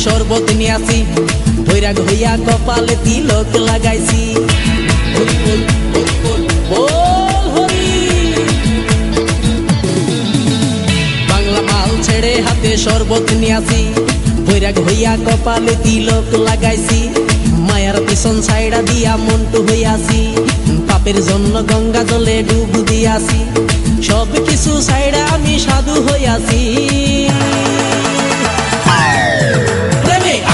শরবত নিয়াছি বৈরাগ হইয়া কপালে তিলক লাগাইছি হরি বল হরি বল বল হরি। বাংলা মাল ছেড়ে হাতে শরবত নিয়াছি বৈরাগ হইয়া কপালে তিলক লাগাইছি মায়ার পিছন ছাইড়া দিয়া মন্টু হইয়াছি পাপের জন্য গঙ্গা জলে ডুব দিয়াছি সব কিছু ছাইড়া আমি সাধু হইয়াছি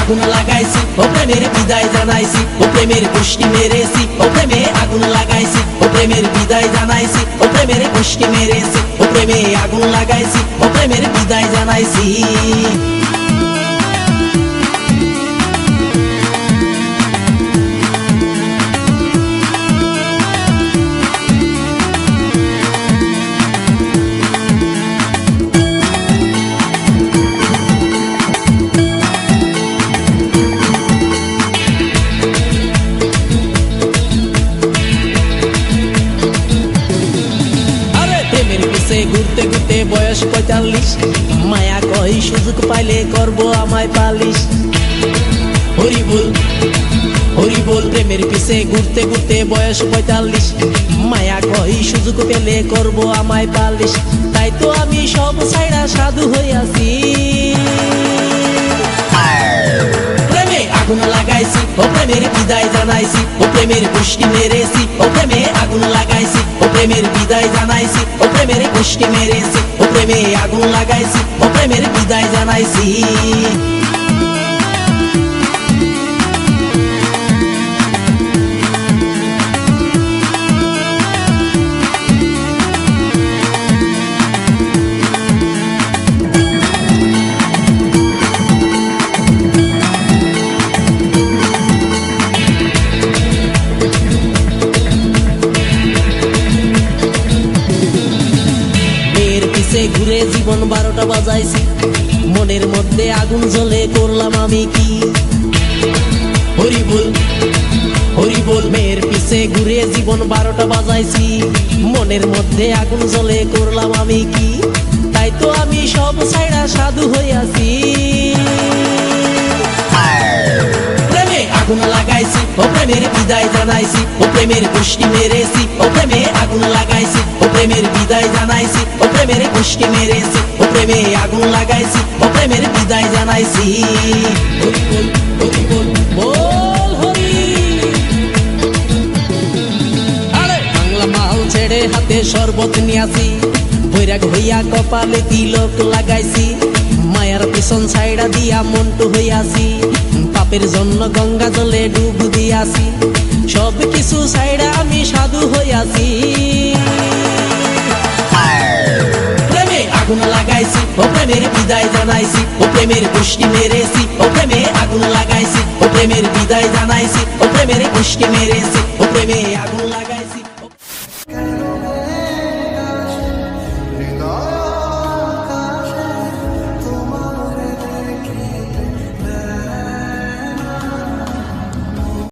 আগুন লাগাইছি ও প্রেমের বিদায় জানাইছি ও প্রেমের গোষ্ঠী মেরেছি ও প্রেমে আগুন লাগাইছি ও প্রেমের বিদায় জানাইছি ও প্রেমের গোষ্ঠী মেরেছি ও প্রেমে আগুন লাগাইছি ও প্রেমের বিদায় জানাইছি। ঘুরতে ঘুরতে বয়স ৪৫ মায়া কই সুযোগ পাইলে করবো আমায় পালিশ হরি বল হরি বল। প্রেমের পিছে ঘুরতে ঘুরতে বয়স ৪৫ মায়া কই সুযোগ পেলে করবো আমায় পালিশ তাই তো আমি সব ছাইড়া সাধু হইয়াছি প্রেমে আগুন লাগাইছি ও প্রেমের বিদায় জানাইছি ও প্রেমের গোষ্ঠী মেরেছি ও প্রেমে আগুন লাগাইছি ও প্রেমের বিদায় জানাইছি ও প্রেমের গোষ্ঠী মেরেছি ও প্রেমে আগুন লাগাইছি ও প্রেমের বিদায় জানাইছি। ঘুরে জীবন ১২টা বাজাইছি মনের মধ্যে আগুন জ্বলে করলাম আমি কি হরি বল হরি বল। মেয়ের পিছে ঘুরে জীবন ১২টা বাজাইছি মনের মধ্যে আগুন জ্বলে করলাম আমি কি তাই তো আমি সব ছাইড়া সাধু হইয়াছি প্রেমে আগুন লাগাইছি ও প্রেমের বিদায় জানাইছি ও প্রেমের গোষ্ঠী মেরেছি ও প্রেমে আগুন লাগাইছি ও প্রেমের বিদায় জানাইছি ও প্রেমের গোষ্ঠী মেরেছি ও প্রেমে আগুন লাগাইছি ও প্রেমের বিদায় জানাইছি হরি বল হরি বল বল হরি। আরে বাংলা মাল ছেড়ে হাতে শরবত নিয়াছি বৈরাগ হইয়া কপালে তিলক লাগাইছি মায়ার পিছন ছাইড়া দিয়া মন্টু হইয়াছি পাপের জন্য গঙ্গা জলে ডুব দিয়াছি সব কিছু ছাইড়া আমি সাধু হইয়াছি প্রেমে আগুন লাগাইছি ও প্রেমের বিদায় জানাইছি ও প্রেমের গোষ্ঠী মেরেছি ও প্রেমে আগুন লাগাইছি ও প্রেমের বিদায় জানাইছি ও প্রেমের গোষ্ঠী মেরেছি ও প্রেমে আগুন লাগাইছি।